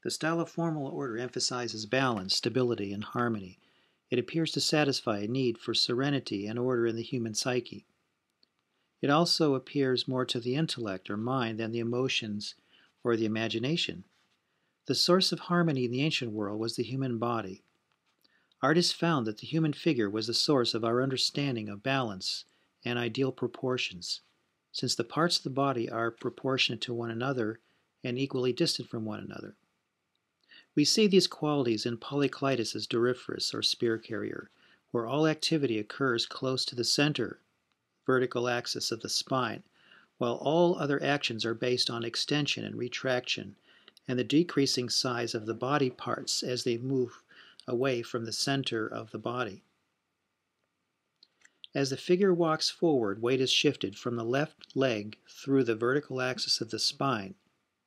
The style of formal order emphasizes balance, stability, and harmony. It appears to satisfy a need for serenity and order in the human psyche. It also appears more to the intellect or mind than the emotions or the imagination. The source of harmony in the ancient world was the human body. Artists found that the human figure was the source of our understanding of balance and ideal proportions, since the parts of the body are proportionate to one another and equally distant from one another. We see these qualities in Polyclitus's Doryphorus or spear carrier, where all activity occurs close to the center, vertical axis of the spine, while all other actions are based on extension and retraction, and the decreasing size of the body parts as they move away from the center of the body. As the figure walks forward, weight is shifted from the left leg through the vertical axis of the spine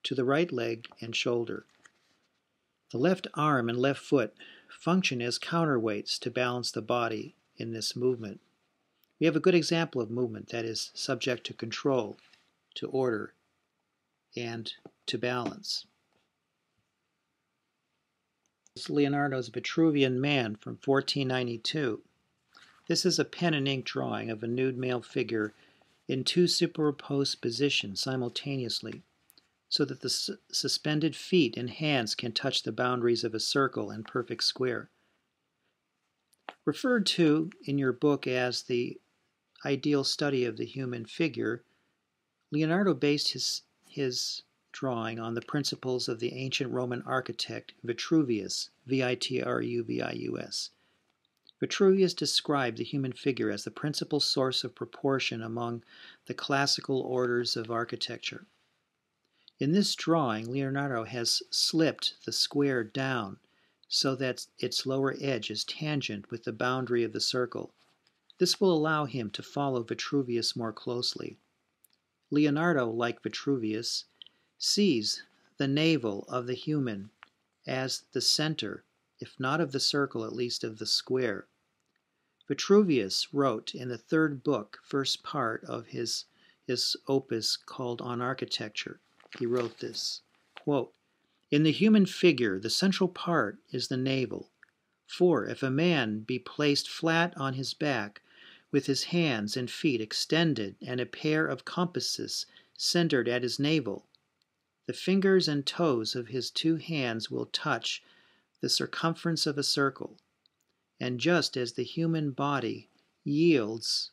to the right leg and shoulder. The left arm and left foot function as counterweights to balance the body in this movement. We have a good example of movement that is subject to control, to order, and to balance. This is Leonardo's Vitruvian Man from 1492. This is a pen and ink drawing of a nude male figure in two superimposed positions simultaneously, so that the suspended feet and hands can touch the boundaries of a circle and perfect square. Referred to in your book as the ideal study of the human figure, Leonardo based his drawing on the principles of the ancient Roman architect Vitruvius, Vitruvius. Vitruvius described the human figure as the principal source of proportion among the classical orders of architecture. In this drawing, Leonardo has slipped the square down so that its lower edge is tangent with the boundary of the circle. This will allow him to follow Vitruvius more closely. Leonardo, like Vitruvius, sees the navel of the human as the center, if not of the circle, at least of the square. Vitruvius wrote in the third book, first part of his opus called On Architecture. He wrote this, quote, "In the human figure, the central part is the navel. For if a man be placed flat on his back, with his hands and feet extended and a pair of compasses centered at his navel, the fingers and toes of his two hands will touch the circumference of a circle. And just as the human body yields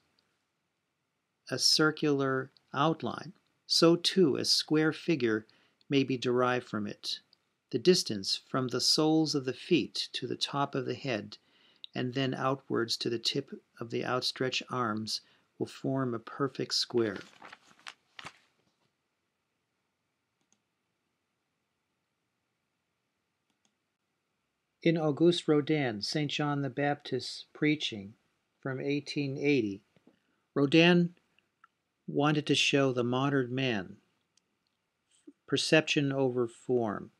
a circular outline, so too a square figure may be derived from it. The distance from the soles of the feet to the top of the head, and then outwards to the tip of the outstretched arms, will form a perfect square." In Auguste Rodin, St. John the Baptist's Preaching from 1880, Rodin wanted to show the modern man perception over form,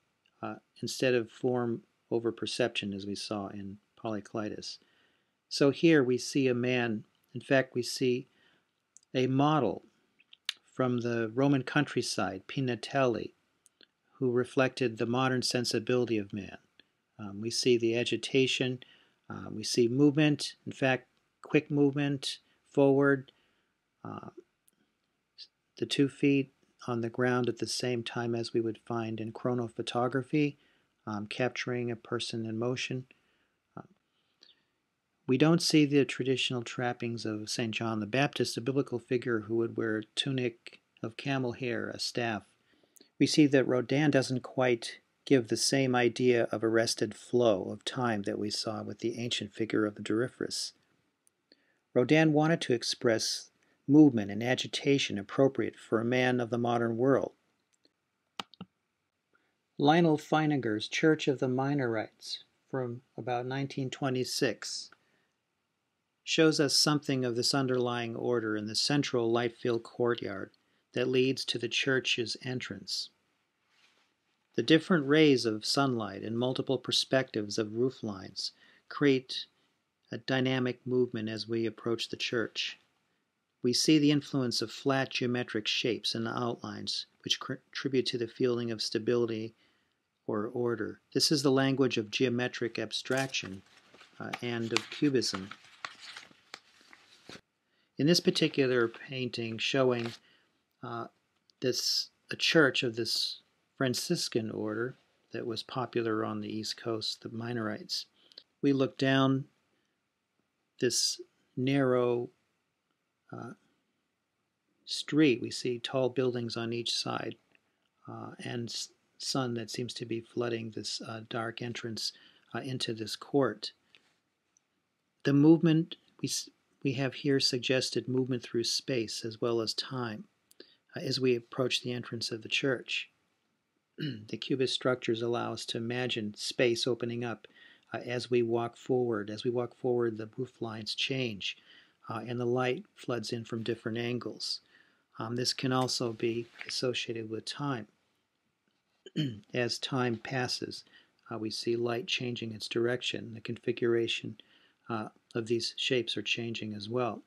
instead of form over perception, as we saw in Polyclitus. So here we see a man, in fact we see a model from the Roman countryside, Pinatelli, who reflected the modern sensibility of man. We see the agitation, we see movement, in fact quick movement forward, the 2 feet on the ground at the same time as we would find in chronophotography, capturing a person in motion. We don't see the traditional trappings of St. John the Baptist, a biblical figure who would wear a tunic of camel hair, a staff. We see that Rodin doesn't quite give the same idea of arrested flow of time that we saw with the ancient figure of the Doryphorus. Rodin wanted to express movement and agitation appropriate for a man of the modern world. Lionel Feininger's Church of the Minorites from about 1926 shows us something of this underlying order in the central light-filled courtyard that leads to the church's entrance. The different rays of sunlight and multiple perspectives of roof lines create a dynamic movement as we approach the church. We see the influence of flat geometric shapes and outlines, which contribute to the feeling of stability or order. This is the language of geometric abstraction and of cubism. In this particular painting showing a church of this Franciscan order that was popular on the East Coast, the Minorites, we look down this narrow street. We see tall buildings on each side and sun that seems to be flooding this dark entrance into this court. The movement we have here suggested movement through space as well as time as we approach the entrance of the church. The cubist structures allow us to imagine space opening up as we walk forward. As we walk forward, the roof lines change and the light floods in from different angles. This can also be associated with time. As time passes, we see light changing its direction. The configuration of these shapes are changing as well.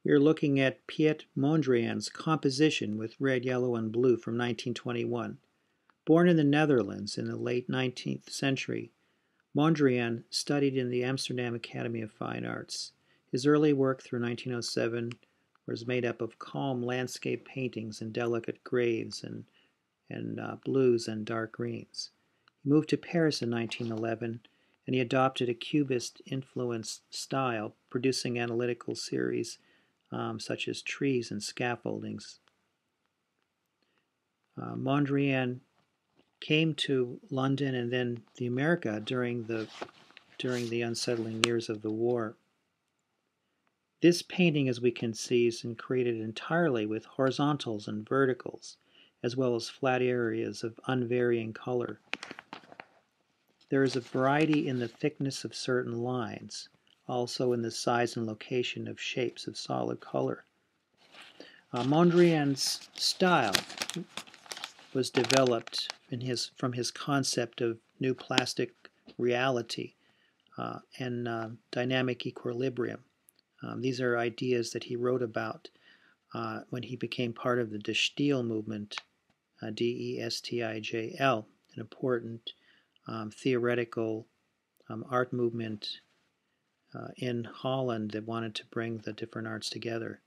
We are looking at Piet Mondrian's composition with red, yellow, and blue from 1921. Born in the Netherlands in the late 19th century, Mondrian studied in the Amsterdam Academy of Fine Arts. His early work through 1907 was made up of calm landscape paintings in delicate grays and blues and dark greens. He moved to Paris in 1911, and he adopted a Cubist-influenced style, producing analytical series such as trees and scaffoldings. Mondrian came to London and then the America during the unsettling years of the war. This painting, as we can see, is created entirely with horizontals and verticals, as well as flat areas of unvarying color. There is a variety in the thickness of certain lines, also in the size and location of shapes of solid color. Mondrian's style was developed from his concept of new plastic reality and dynamic equilibrium. These are ideas that he wrote about when he became part of the De Stijl movement, D-E-S-T-I-J-L, an important theoretical art movement in Holland that wanted to bring the different arts together.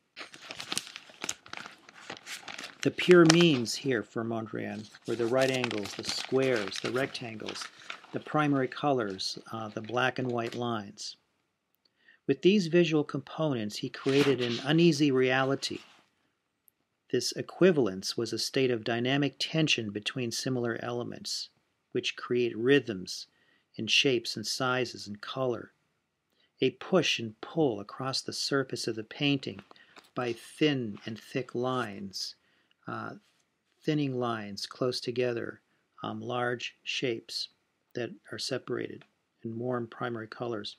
The pure means here for Mondrian were the right angles, the squares, the rectangles, the primary colors, the black and white lines. With these visual components, he created an uneasy reality. This equivalence was a state of dynamic tension between similar elements, which create rhythms in shapes and sizes and color. A push and pull across the surface of the painting by thin and thick lines, thinning lines close together, large shapes that are separated in warm primary colors.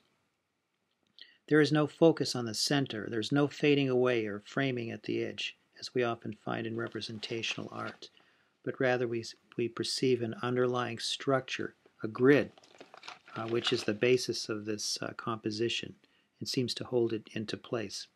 There is no focus on the center. There's no fading away or framing at the edge, as we often find in representational art, but rather we perceive an underlying structure, a grid, which is the basis of this composition and seems to hold it into place.